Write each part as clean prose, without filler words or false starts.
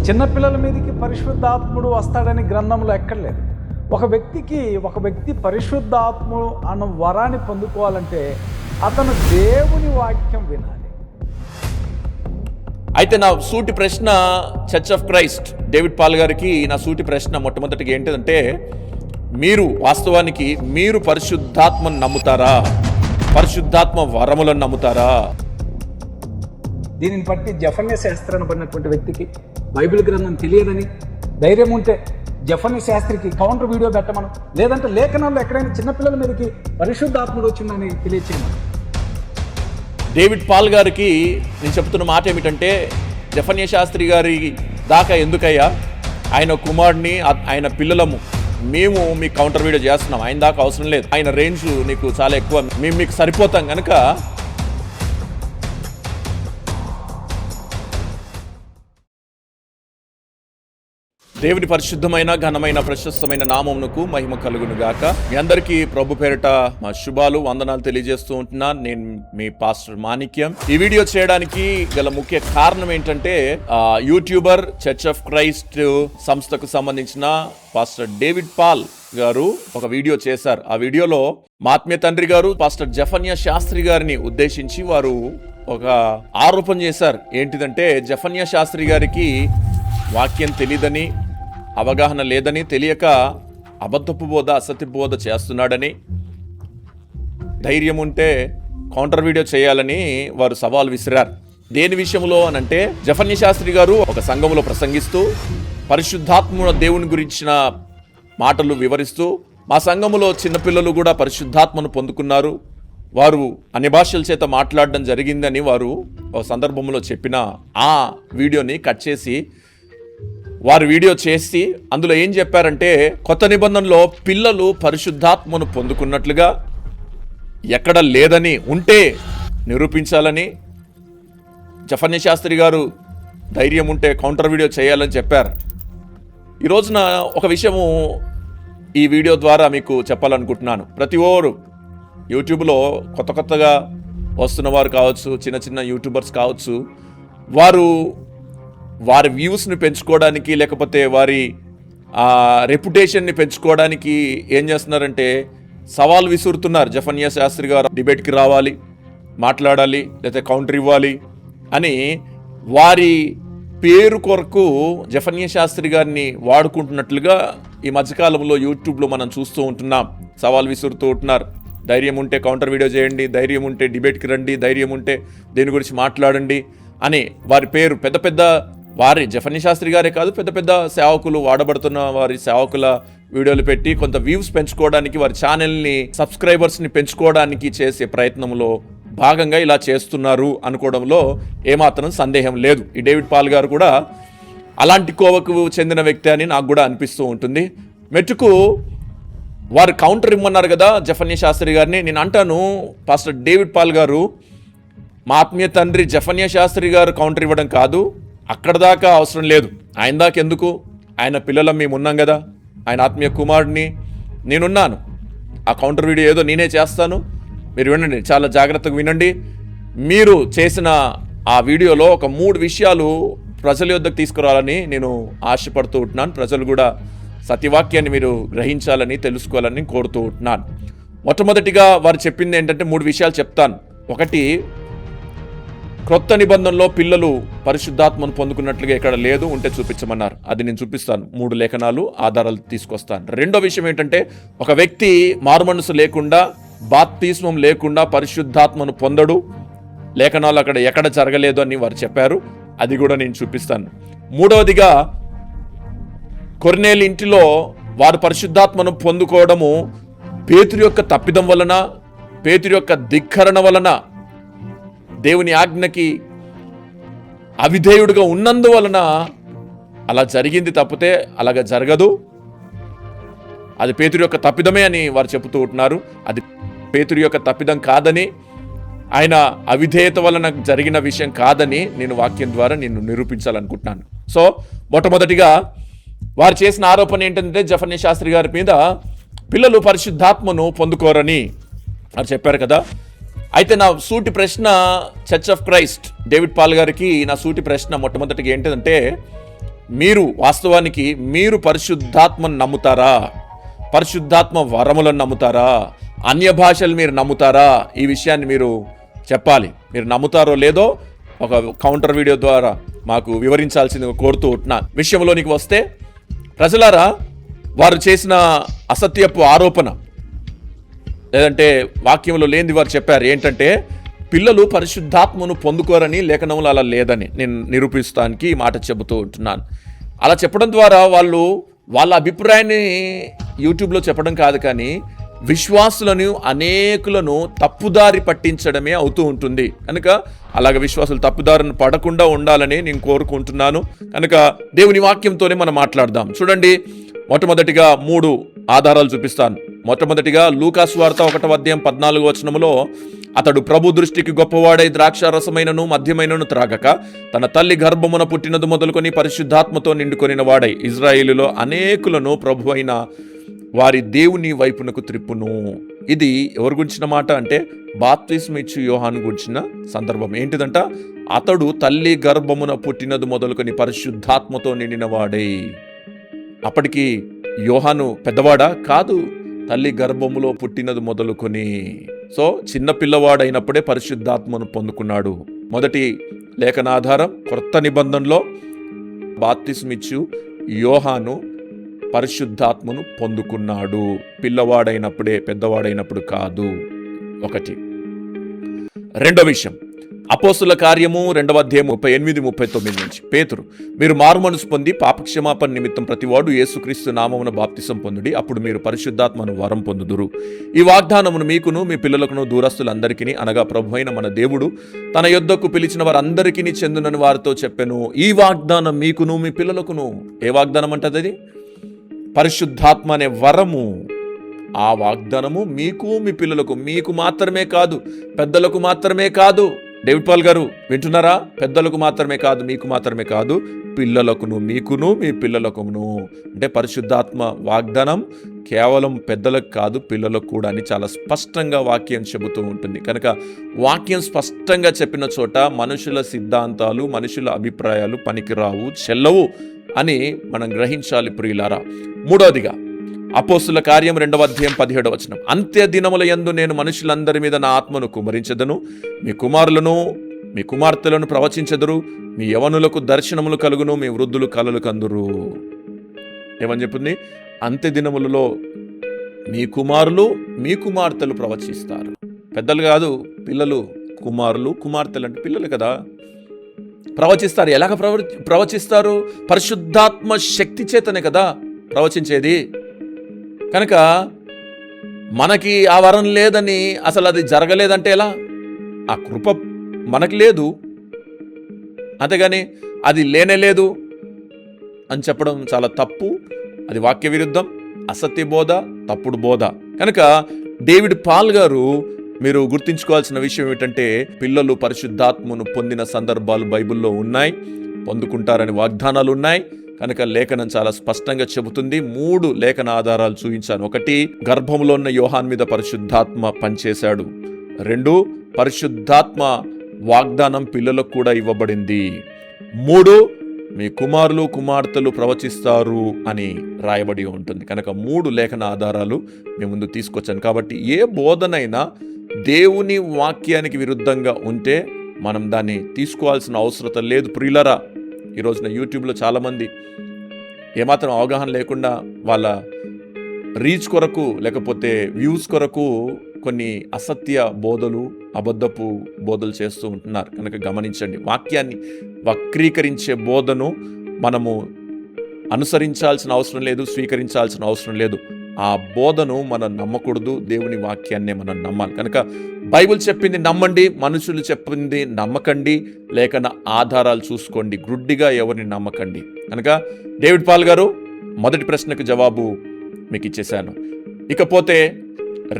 చిన్నపిల్లల మీదకి పరిశుద్ధాత్ముడు వస్తాడని గ్రంథంలో ఎక్కడలేదు. ఒక వ్యక్తి పరిశుద్ధాత్ముడు అన్న వరాన్ని పొందుకోవాలంటే అతను దేవుని వాక్యం వినాలి. అయితే నా సూటి ప్రశ్న church of Christ David Paul గారికి నా సూటి ప్రశ్న మొట్టమొదటిగా ఏంటిదంటే, వాస్తవానికి మీరు పరిశుద్ధాత్మను నమ్ముతారా? పరిశుద్ధాత్మ వరములను నమ్ముతారా? దీనిని బట్టి జఫన్య శాస్త్రాన్ని పడినటువంటి వ్యక్తికి బైబిల్ గ్రంథం తెలియదని ధైర్యం ఉంటే జఫన్య శాస్త్రికి కౌంటర్ వీడియో పెట్టమను, లేదంటే లేఖనాల్లో ఎక్కడైనా చిన్నపిల్లల మీదకి పరిశుద్ధాత్ముడు వచ్చిందని తెలియచేయమను. డేవిడ్ పాల్ గారికి నేను చెప్తున్న మాట ఏమిటంటే, జఫన్య శాస్త్రి గారి దాకా ఎందుకయ్యా? ఆయన కుమారుడిని, ఆయన పిల్లలము మేము మీకు కౌంటర్ వీడియో చేస్తున్నాం, ఆయన దాకా అవసరం లేదు. ఆయన రేంజ్ నీకు చాలా ఎక్కువ, మేము మీకు సరిపోతాం కనుక దేవుని పరిశుద్ధమైన ఘనమైన ప్రశస్తమైన నామమునకు మహిమ కలుగును గాక. మీ అందరికీ ప్రభు పేరిట మా శుభాలు వందనాలు తెలియజేస్తూ ఉంటున్నా. నేను మీ పాస్టర్ మాణిక్యం. ఈ వీడియో చేయడానికి గల ముఖ్య కారణం ఏంటంటే, యూట్యూబర్ చర్చ్ ఆఫ్ క్రైస్ట్ సంస్థకు సంబంధించిన పాస్టర్ డేవిడ్ పాల్ గారు ఒక వీడియో చేశారు. ఆ వీడియోలో మా ఆత్మీయ తండ్రి గారు పాస్టర్ జఫన్య శాస్త్రి గారిని ఉద్దేశించి వారు ఒక ఆరోపణ చేశారు. ఏంటిదంటే, జఫన్య శాస్త్రి గారికి వాక్యం తెలీదని, అవగాహన లేదని, తెలియక అబద్ధపు బోధ, అసత్య బోధ చేస్తున్నాడని, ధైర్యం ఉంటే కౌంటర్ వీడియో చేయాలని వారు సవాల్ విసిరారు. దేని విషయంలో అనంటే, జఫన్య శాస్త్రి గారు ఒక సంఘంలో ప్రసంగిస్తూ పరిశుద్ధాత్మ దేవుని గురించిన మాటలు వివరిస్తూ, మా సంఘములో చిన్నపిల్లలు కూడా పరిశుద్ధాత్మను పొందుకున్నారు, వారు అన్య భాషల చేత మాట్లాడడం జరిగిందని వారు ఒక సందర్భంలో చెప్పిన ఆ వీడియోని కట్ చేసి వారు వీడియో చేసి అందులో ఏం చెప్పారంటే, కొత్త నిబంధనలో పిల్లలు పరిశుద్ధాత్మను పొందుకున్నట్లుగా ఎక్కడ లేదని, ఉంటే నిరూపించాలని జఫన్య శాస్త్రి గారు ధైర్యం ఉంటే కౌంటర్ వీడియో చేయాలని చెప్పారు. ఈ రోజున ఒక విషయము ఈ వీడియో ద్వారా మీకు చెప్పాలనుకుంటున్నాను. ప్రతి ఒక్కరు యూట్యూబ్లో కొత్తగా వస్తున్నవారు కావచ్చు, చిన్న చిన్న యూట్యూబర్స్ కావచ్చు, వారి వ్యూస్ని పెంచుకోవడానికి, లేకపోతే వారి రెప్యుటేషన్ని పెంచుకోవడానికి ఏం చేస్తున్నారంటే సవాల్ విసురుతున్నారు. జఫన్య శాస్త్రి గారు డిబేట్కి రావాలి, మాట్లాడాలి, లేకపోతే కౌంటర్ ఇవ్వాలి అని వారి పేరు కొరకు జఫన్య శాస్త్రి గారిని వాడుకుంటున్నట్లుగా ఈ మధ్యకాలంలో యూట్యూబ్లో మనం చూస్తూ ఉంటున్నాం. సవాల్ విసురుతూ ఉంటున్నారు. ధైర్యం ఉంటే కౌంటర్ వీడియో చేయండి, ధైర్యం ఉంటే డిబేట్కి రండి, ధైర్యం ఉంటే దేని గురించి మాట్లాడండి అని వారి పేరు వారి జఫన్య శాస్త్రి గారే కాదు, పెద్ద సేవకులు, వాడబడుతున్న వారి సేవకుల వీడియోలు పెట్టి కొంత వ్యూస్ పెంచుకోవడానికి, వారి ఛానల్ని, సబ్స్క్రైబర్స్ని పెంచుకోవడానికి చేసే ప్రయత్నంలో భాగంగా ఇలా చేస్తున్నారు అనుకోవడంలో ఏమాత్రం సందేహం లేదు. ఈ డేవిడ్ పాల్ గారు కూడా అలాంటి కోవకు చెందిన వ్యక్తి అని నాకు కూడా అనిపిస్తూ ఉంటుంది. మెట్టుకు వారు కౌంటర్ ఇమ్మన్నారు కదా జఫన్య శాస్త్రి గారిని. నేను అంటాను, పాస్టర్ డేవిడ్ పాల్ గారు, మా ఆత్మీయ తండ్రి జఫన్య శాస్త్రి గారు కౌంటర్ ఇవ్వడం కాదు, అక్కడ దాకా అవసరం లేదు. ఆయన దాకా ఎందుకు? ఆయన పిల్లలం మేము ఉన్నాం కదా, ఆయన ఆత్మీయ కుమారుడిని నేనున్నాను. ఆ కౌంటర్ వీడియో ఏదో నేనే చేస్తాను, మీరు వినండి, చాలా జాగ్రత్తగా వినండి. మీరు చేసిన ఆ వీడియోలో ఒక 3 విషయాలు ప్రజల యొద్దకు తీసుకురావాలని నేను ఆశపడుతూ ఉంటున్నాను. ప్రజలు కూడా సత్యవాక్యాన్ని మీరు గ్రహించాలని, తెలుసుకోవాలని కోరుతూ ఉంటున్నాను. మొట్టమొదటిగా వారు చెప్పింది ఏంటంటే 3 విషయాలు చెప్తాను. ఒకటి, క్రొత్త నిబంధనలో పిల్లలు పరిశుద్ధాత్మను పొందుకున్నట్లుగా ఎక్కడ లేదు, ఉంటే చూపించమన్నారు. అది నేను చూపిస్తాను, 3 లేఖనాలు ఆధారాలు తీసుకొస్తాను. రెండో విషయం ఏంటంటే, ఒక వ్యక్తి మారుమనసు లేకుండా, బాప్తిస్మం లేకుండా పరిశుద్ధాత్మను పొందడు, లేఖనాలు అక్కడ ఎక్కడ జరగలేదు అని వారు చెప్పారు. అది కూడా నేను చూపిస్తాను. మూడవదిగా, కొర్నేలి ఇంటిలో వారు పరిశుద్ధాత్మను పొందుకోవడము పేతురు యొక్క తప్పిదం వలన, పేతురు యొక్క ధిక్కరణ వలన, దేవుని ఆజ్ఞకి అవిధేయుడుగా ఉన్నందువలన అలా జరిగింది, తప్పితే అలాగ జరగదు. అది పేతురు యొక్క తప్పిదమే అని వారు చెబుతూ ఉంటున్నారు. అది పేతురు యొక్క తప్పిదం కాదని, ఆయన అవిధేయత వలన జరిగిన విషయం కాదని నేను వాక్యం ద్వారా నేను నిరూపించాలనుకుంటున్నాను. సో మొట్టమొదటిగా వారు చేసిన ఆరోపణ ఏంటంటే, జఫన్య శాస్త్రి గారి మీద పిల్లలు పరిశుద్ధాత్మను పొందుకోరని వారు చెప్పారు కదా. అయితే నా సూటి ప్రశ్న church of Christ David Paul గారికి నా సూటి ప్రశ్న మొట్టమొదటిగా ఏంటంటే, మీరు వాస్తవానికి మీరు పరిశుద్ధాత్మను నమ్ముతారా? పరిశుద్ధాత్మ వరములను నమ్ముతారా? అన్య భాషలు మీరు నమ్ముతారా? ఈ విషయాన్ని మీరు చెప్పాలి. మీరు నమ్ముతారో లేదో ఒక కౌంటర్ వీడియో ద్వారా మాకు వివరించాల్సిందిగా కోరుతూ ఉంటున్నాను. విషయంలోనికి వస్తే, ప్రజలారా, వారు చేసిన అసత్యపు ఆరోపణ లేదంటే వాక్యంలో లేనిది వారు చెప్పారు. ఏంటంటే పిల్లలు పరిశుద్ధాత్మను పొందుకోరని, లేఖనంలో అలా లేదని నేను నిరూపిస్తానికి ఈ మాట చెబుతూ ఉంటున్నాను. అలా చెప్పడం ద్వారా వాళ్ళు వాళ్ళ అభిప్రాయాన్ని యూట్యూబ్లో చెప్పడం కాదు, కానీ విశ్వాసులను అనేకులను తప్పుదారి పట్టించడమే అవుతూ ఉంటుంది. కనుక అలాగ విశ్వాసులు తప్పుదారిని పడకుండా ఉండాలని నేను కోరుకుంటున్నాను. కనుక దేవుని వాక్యంతోనే మనం మాట్లాడదాం. చూడండి, మొట్టమొదటిగా 3 ఆధారాలు చూపిస్తాను. మొట్టమొదటిగా లూకా సువార్త 1:14 అతడు ప్రభు దృష్టికి గొప్పవాడై ద్రాక్షారసమైనను మద్యమైనను త్రాగక తన తల్లి గర్భమున పుట్టినది మొదలుకొని పరిశుద్ధాత్మతో నిండుకొనిన వాడై ఇజ్రాయేలులో అనేకులను ప్రభు అయిన వారి దేవుని వైపునకు త్రిప్పును. ఇది ఎవరి గురించిన మాట అంటే బాప్తిస్మ ఇచ్చు యోహాను గురించిన సందర్భం. ఏంటిదంట? అతడు తల్లి గర్భమున పుట్టినది మొదలుకొని పరిశుద్ధాత్మతో నిండిన వాడై. అప్పటికి యోహాను పెద్దవాడా? కాదు, తల్లి గర్భములో పుట్టినది మొదలుకొని. సో చిన్న పిల్లవాడైనప్పుడే పరిశుద్ధాత్మను పొందుకున్నాడు. మొదటి లేఖనాధారం క్రొత్త నిబంధనలో బాప్తిస్మిచ్చు యోహాను పరిశుద్ధాత్మను పొందుకున్నాడు. పిల్లవాడైనప్పుడే, పెద్దవాడైనప్పుడు కాదు. ఒకటి. రెండో విషయం, అపోస్తుల కార్యము 2:38-39 నుంచి. పేతురు, మీరు మారుమనసు పొంది పాపక్షమాపణ నిమిత్తం ప్రతివాడు యేసుక్రీస్తు నామమున బాప్తిసం పొందుడి, అప్పుడు మీరు పరిశుద్ధాత్మను వరం పొందుదురు. ఈ వాగ్దానమును మీకును మీ పిల్లలకును దూరస్తులందరికీ, అనగా ప్రభువైన మన దేవుడు తన యొద్దకు పిలిచిన వారందరికీ చెందునని వారితో చెప్పెను. ఈ వాగ్దానం మీకును మీ పిల్లలకును. ఏ వాగ్దానం అంటది? అది పరిశుద్ధాత్మ అనే వరము. ఆ వాగ్దానము మీకు మీ పిల్లలకు, మీకు మాత్రమే కాదు, పెద్దలకు మాత్రమే కాదు. డేవిడ్ పాల్ గారు వింటున్నారా? పెద్దలకు మాత్రమే కాదు, మీకు మాత్రమే కాదు, పిల్లలకును, మీకును మీ పిల్లలకును. అంటే పరిశుద్ధాత్మ వాగ్దానం కేవలం పెద్దలకు కాదు, పిల్లలకు కూడా అని చాలా స్పష్టంగా వాక్యం చెబుతూ ఉంటుంది. కనుక వాక్యం స్పష్టంగా చెప్పిన చోట మనుషుల సిద్ధాంతాలు, మనుషుల అభిప్రాయాలు పనికిరావు, చెల్లవు అని మనం గ్రహించాలి ప్రియులారా. మూడవదిగా అపోస్తుల కార్యం 2:17 అంత్య దినముల యందు నేను మనుషులందరి మీద నా ఆత్మను కుమ్మరించెదను, మీ కుమారులను మీ కుమార్తెలను ప్రవచించెదరు, మీ యవనులకు దర్శనములు కలుగును, మీ వృద్ధులు కలలు కందురు. ఏమని చెప్పింది? అంత్య దినములలో మీ కుమారులు మీ కుమార్తెలు ప్రవచిస్తారు. పెద్దలు కాదు, పిల్లలు. కుమారులు కుమార్తెలు అంటే పిల్లలు కదా, ప్రవచిస్తారు. ఎలాగ ప్రవచిస్తారు? పరిశుద్ధాత్మ శక్తి చేతనే కదా ప్రవచించేది. కనుక మనకి ఆ వరం లేదని, అసలు అది జరగలేదంటే ఎలా? ఆ కృప మనకి లేదు, అంతేగాని అది లేనేలేదు అని చెప్పడం చాలా తప్పు. అది వాక్య విరుద్ధం, అసత్య బోధ, తప్పుడు బోధ. కనుక డేవిడ్ పాల్ గారు, మీరు గుర్తుంచుకోవాల్సిన విషయం ఏమిటంటే, పిల్లలు పరిశుద్ధాత్మను పొందిన సందర్భాలు బైబిల్లో ఉన్నాయి, పొందుకుంటారని వాగ్దానాలు ఉన్నాయి. కనుక లేఖనం చాలా స్పష్టంగా చెబుతుంది. 3 లేఖన ఆధారాలు చూపించాను. 1, గర్భంలో ఉన్న యోహాన్ మీద పరిశుద్ధాత్మ పనిచేశాడు. 2, పరిశుద్ధాత్మ వాగ్దానం పిల్లలకు కూడా ఇవ్వబడింది. 3, మీ కుమారులు కుమార్తెలు ప్రవచిస్తారు అని రాయబడి ఉంటుంది. కనుక 3 లేఖన ఆధారాలు మీ ముందు తీసుకొచ్చాను. కాబట్టి ఏ బోధనైనా దేవుని వాక్యానికి విరుద్ధంగా ఉంటే మనం దాన్ని తీసుకోవాల్సిన అవసరం లేదు ప్రియులరా. ఈ రోజున యూట్యూబ్లో చాలామంది ఏమాత్రం అవగాహన లేకుండా వాళ్ళ రీచ్ కొరకు, లేకపోతే వ్యూస్ కొరకు కొన్ని అసత్య బోధలు, అబద్ధపు బోధలు చేస్తూ ఉంటున్నారు. కనుక గమనించండి, వాక్యాన్ని వక్రీకరించే బోధను మనము అనుసరించాల్సిన అవసరం లేదు, స్వీకరించాల్సిన అవసరం లేదు. ఆ బోధను మనం నమ్మకూడదు, దేవుని వాక్యాన్నే మనం నమ్మాలి. కనుక బైబిల్ చెప్పింది నమ్మండి, మనుషులు చెప్పింది నమ్మకండి, లేఖన ఆధారాలు చూసుకోండి, గుడ్డిగా ఎవరిని నమ్మకండి. కనుక డేవిడ్ పాల్ గారు మొదటి ప్రశ్నకు జవాబు మీకు ఇచ్చేశాను. ఇకపోతే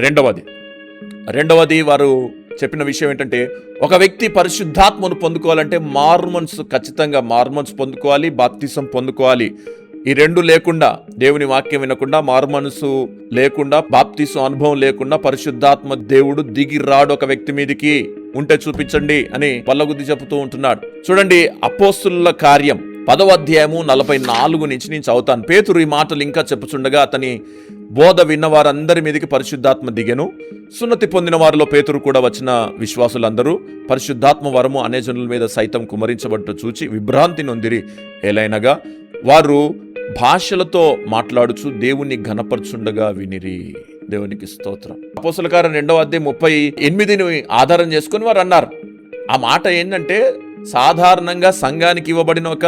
రెండవది వారు చెప్పిన విషయం ఏంటంటే, ఒక వ్యక్తి పరిశుద్ధాత్మను పొందుకోవాలంటే ఖచ్చితంగా మారుమనసు పొందుకోవాలి, బాప్తిసం పొందుకోవాలి. ఈ 2 లేకుండా, దేవుని వాక్యం వినకుండా, మారుమనసు లేకుండా, బాప్తిసం అనుభవం లేకుండా పరిశుద్ధాత్మ దేవుడు దిగి రాడు ఒక వ్యక్తి మీదికి. ఉంటే చూపించండి అని వల్లగుద్ది చెబుతూ ఉంటున్నాడు. చూడండి, అపోస్తుల కార్యం 10వ అధ్యాయము 44 నుంచి నేను చదువుతాను. పేతురు ఈ మాటలు ఇంకా చెప్పుచుండగా అతని బోధ విన్న వారందరి మీదకి పరిశుద్ధాత్మ దిగెను. సున్నతి పొందిన వారిలో పేతురు కూడా వచ్చిన విశ్వాసులందరూ పరిశుద్ధాత్మ వరము అనేజనుల మీద సైతం కుమరించబట్టు చూచి విభ్రాంతి నొందిరి. ఏలైనగా వారు భాషలతో మాట్లాడుచు దేవుని ఘనపరచుండగా వినిరి. దేవునికి స్తోత్రం. అపోస్తలుల కార్యం 2వ అధ్యాయం 38ని ఆధారం చేసుకొని వారు అన్నారు. ఆ మాట ఏంటంటే సాధారణంగా సంఘానికి ఇవ్వబడిన ఒక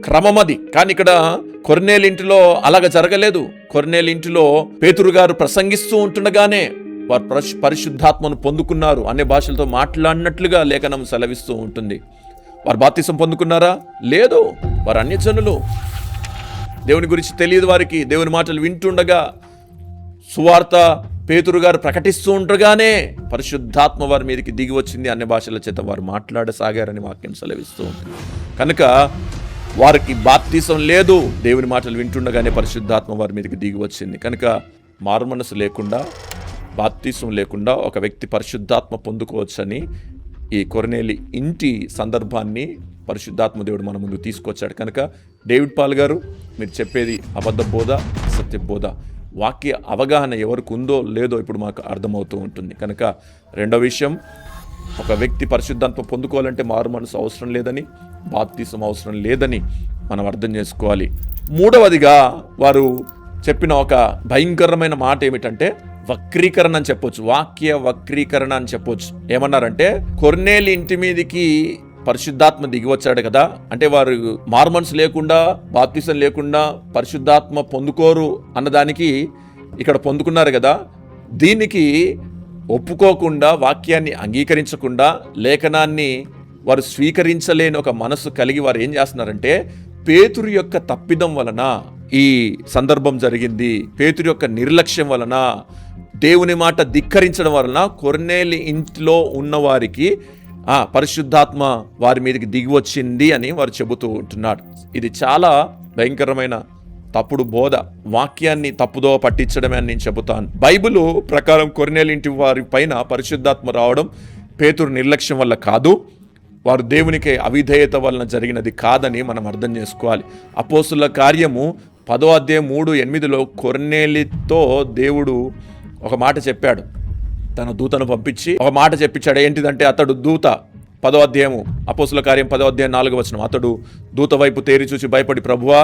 క్రమమది. కానీ ఇక్కడ కొర్నేలు ఇంటిలో అలాగ జరగలేదు. కొర్నేలు ఇంటిలో పేతురు గారు ప్రసంగిస్తూ ఉంటుండగానే వారు పరిశుద్ధాత్మను పొందుకున్నారు. అనే భాషలతో మాట్లాడినట్లుగా లేఖనం సెలవిస్తూ ఉంటుంది. వారు బాప్తిసం పొందుకున్నారా? లేదు. వారు అన్యజనులు. దేవుని గురించి తెలియదు వారికి. దేవుని మాటలు వింటుండగా సువార్త పేతురు గారు ప్రకటిస్తూ ఉండగానే పరిశుద్ధాత్మ వారి మీదకి దిగి వచ్చింది. అన్ని భాషల చేత వారు మాట్లాడసాగారని వాక్యం సెలవిస్తూ ఉంటుంది. కనుక వారికి బాప్తిసం లేదు. దేవుని మాటలు వింటుండగానే పరిశుద్ధాత్మ వారి మీదకి దిగి వచ్చింది. కనుక మారుమనసు లేకుండా, బాప్తిసం లేకుండా ఒక వ్యక్తి పరిశుద్ధాత్మ పొందుకోవచ్చని ఈ కొర్నేలి ఇంటి సందర్భాన్ని పరిశుద్ధాత్మ దేవుడు మన ముందు తీసుకొచ్చాడు. కనుక డేవిడ్ పాల్ గారు, మీరు చెప్పేది అబద్ధ బోధ, సత్య బోధ, వాక్య అవగాహన ఎవరికి ఉందో లేదో ఇప్పుడు మాకు అర్థమవుతూ ఉంటుంది. కనుక రెండో విషయం, ఒక వ్యక్తి పరిశుద్ధాత్మ పొందుకోవాలంటే మారు మనసు అవసరం లేదని, బాప్తిసం అవసరం లేదని మనం అర్థం చేసుకోవాలి. మూడవదిగా వారు చెప్పిన ఒక భయంకరమైన మాట ఏమిటంటే వక్రీకరణ అని చెప్పొచ్చు. వాక్య వక్రీకరణ అని చెప్పొచ్చు. ఏమన్నారంటే కొర్నేలి ఇంటి మీదికి పరిశుద్ధాత్మ దిగి వచ్చాడు కదా, అంటే వారు మారుమనసు లేకుండా, బాప్తిసం లేకుండా పరిశుద్ధాత్మ పొందుకోరు అన్నదానికి ఇక్కడ పొందుకున్నారు కదా, దీనికి ఒప్పుకోకుండా, వాక్యాన్ని అంగీకరించకుండా, లేఖనాన్ని వారు స్వీకరించలేని ఒక మనసు కలిగి వారు ఏం చేస్తున్నారంటే పేతురు యొక్క తప్పిదం వలన ఈ సందర్భం జరిగింది. పేతురు యొక్క నిర్లక్ష్యం వలన, దేవుని మాట ధిక్కరించడం వలన కొర్నేలి ఇంట్లో ఉన్నవారికి పరిశుద్ధాత్మ వారి మీదకి దిగి వచ్చింది అని వారు చెబుతూ ఉంటున్నారు. ఇది చాలా భయంకరమైన తప్పుడు బోధ. వాక్యాన్ని తప్పుదో పట్టించడమే అని నేను చెబుతాను. బైబిల్ ప్రకారం కొర్నేలి ఇంటి వారి పైన పరిశుద్ధాత్మ రావడం పేతురు నిర్లక్ష్యం వల్ల కాదు, వారు దేవునికి అవిధేయత వలన జరిగినది కాదని మనం అర్థం చేసుకోవాలి. అపోస్తుల కార్యము 10వ అధ్యాయం 3:8 కొర్నేలితో దేవుడు ఒక మాట చెప్పాడు. తన దూతను పంపించి ఒక మాట చెప్పించాడు. ఏంటిదంటే అతడు దూత 10వ అధ్యాయము అపోస్తుల కార్యం 10వ అధ్యాయం 4వ వచనం, అతడు దూత వైపు తేరి చూసి భయపడి, ప్రభువా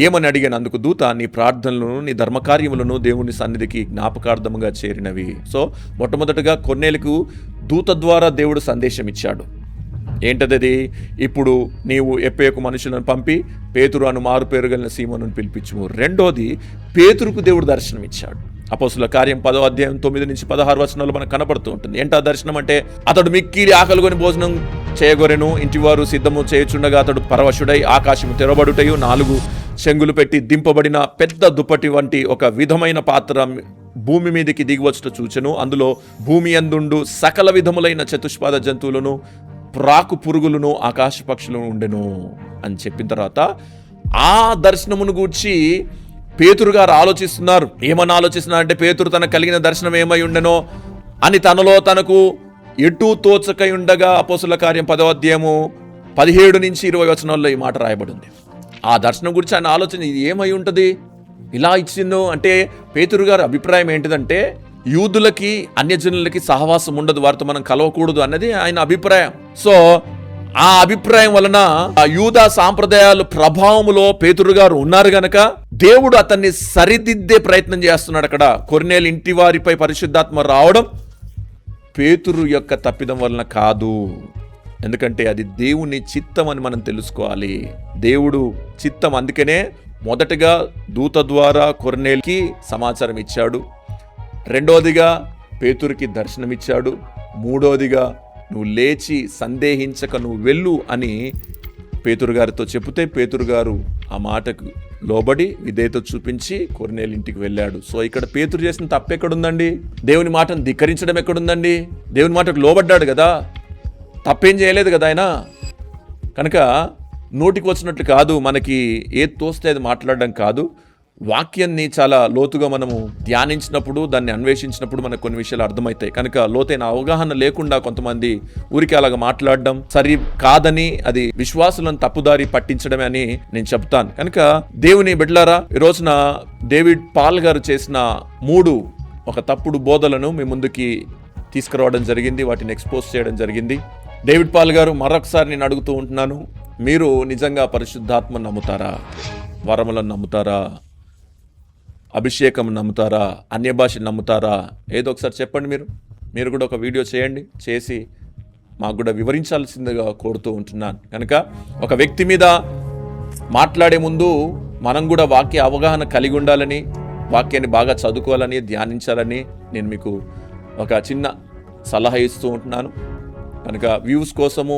ఏమని అడిగాను. అందుకు దూత, నీ ప్రార్థనలను, నీ ధర్మకార్యములను దేవుని సన్నిధికి జ్ఞాపకార్థముగా చేరినవి. సో మొట్టమొదటిగా కొర్నేలికు దూత ద్వారా దేవుడు సందేశం ఇచ్చాడు. ఏంటది? ఇప్పుడు నీవు ఎప్పేకు మనుషులను పంపి పేతురు అను మారు పేరు కలిగిన సీమోనును పిలిపించుము. రెండోది, పేతురుకు దేవుడు దర్శనం ఇచ్చాడు. అపోస్తుల కార్యం 10వ అధ్యాయం 9-16 వచనాలు మనకు కనపడుతూ ఉంటుంది. ఏంటా దర్శనం అంటే, అతడు మిక్కిలి ఆకలిగొని భోజనం చేయగొరెను, ఇంటివారు సిద్ధము చేయుచుండగా అతడు పరవశుడై ఆకాశము తెరబడుటయు 4 చెంగులు పెట్టి దింపబడిన పెద్ద దుప్పటి వంటి ఒక విధమైన పాత్ర భూమి మీదకి దిగివచ్చుట చూచెను. అందులో భూమి యందుండు సకల విధములైన చతుష్పాద జంతువులను, ప్రాకు పురుగులను, ఆకాశ పక్షులను ఉండెను అని చెప్పిన తర్వాత ఆ దర్శనమును గూర్చి పేతురు గారు ఆలోచిస్తున్నారు. ఏమని ఆలోచిస్తున్నారంటే, పేతురు తనకు కలిగిన దర్శనం ఏమై ఉండెనో అని తనలో తనకు ఎటు తోచకై ఉండగా అపోస్తుల కార్యం 10వ అధ్యాయము 17-20 వచనాల్లో ఈ మాట రాయబడింది. ఆ దర్శనం గురించి ఆయన ఆలోచన, ఇది ఏమై ఉంటుంది, ఇలా ఇచ్చిందో అంటే పేతురు గారి అభిప్రాయం ఏంటిదంటే యూదులకి అన్యజనులకి సహవాసం ఉండదు, వారితో మనం కలవకూడదు అన్నది ఆయన అభిప్రాయం. సో ఆ అభిప్రాయం వలన ఆ యూదా సాంప్రదాయాల ప్రభావములో పేతురు గారు ఉన్నారు గనక దేవుడు అతన్ని సరిదిద్దే ప్రయత్నం చేస్తున్నాడు. అక్కడ కొర్నేలి ఇంటి వారిపై పరిశుద్ధాత్మ రావడం పేతురు యొక్క తప్పిదం వలన కాదు, ఎందుకంటే అది దేవుని చిత్తం అని మనం తెలుసుకోవాలి. దేవుడు చిత్తం. అందుకనే మొదటగా దూత ద్వారా కొర్నేలికి సమాచారం ఇచ్చాడు, రెండోదిగా పేతురుకి దర్శనమిచ్చాడు, మూడోదిగా నువ్వు లేచి సందేహించక నువ్వు వెళ్ళు అని పేతురు గారితో చెబితే పేతురు గారు ఆ మాటకు లోబడి విధేయత చూపించి కొర్నేలి ఇంటికి వెళ్ళాడు. సో ఇక్కడ పేతురు చేసిన తప్పు ఎక్కడుందండి? దేవుని మాటను ధిక్కరించడం ఎక్కడుందండి? దేవుని మాటకు లోబడ్డాడు కదా, తప్పేం చేయలేదు కదా ఆయన. కనుక నోటికి వచ్చినట్లు కాదు, మనకి ఏది తోస్తే అది మాట్లాడడం కాదు, వాక్యాన్ని చాలా లోతుగా మనము ధ్యానించినప్పుడు, దాన్ని అన్వేషించినప్పుడు మనకు కొన్ని విషయాలు అర్థమవుతాయి. కనుక లోతైన అవగాహన లేకుండా కొంతమంది ఊరికే అలాగా మాట్లాడడం సరి కాదని, అది విశ్వాసులను తప్పుదారి పట్టించడమే అని నేను చెప్తాను. కనుక దేవుని బిడ్డలారా, ఈ రోజున డేవిడ్ పాల్ గారు చేసిన 3 ఒక తప్పుడు బోధలను మీ ముందుకి తీసుకురావడం జరిగింది, వాటిని ఎక్స్పోజ్ చేయడం జరిగింది. డేవిడ్ పాల్ గారు, మరొకసారి నేను అడుగుతూ ఉంటున్నాను, మీరు నిజంగా పరిశుద్ధాత్మను నమ్ముతారా? వరములను నమ్ముతారా? అభిషేకం నమ్ముతారా? అన్య భాషను నమ్ముతారా? ఏదో ఒకసారి చెప్పండి. మీరు కూడా ఒక వీడియో చేయండి, చేసి మాకు కూడా వివరించాల్సిందిగా కోరుతూ ఉంటున్నాను. కనుక ఒక వ్యక్తి మీద మాట్లాడే ముందు మనం కూడా వాక్య అవగాహన కలిగి ఉండాలని, వాక్యాన్ని బాగా చదువుకోవాలని, ధ్యానించాలని నేను మీకు ఒక చిన్న సలహా ఇస్తూ ఉంటున్నాను. కనుక వ్యూస్ కోసము,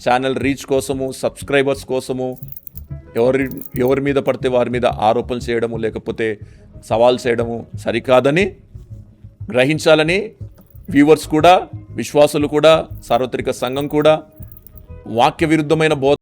ఛానల్ రీచ్ కోసము, సబ్స్క్రైబర్స్ కోసము ఎవరి మీద పడితే వారి మీద ఆరోపణలు చేయడము, లేకపోతే సవాల్ చేయడము సరికాదని గ్రహించాలని వ్యూవర్స్ కూడా, విశ్వాసులు కూడా, సార్వత్రిక సంఘం కూడా వాక్య విరుద్ధమైన బోధ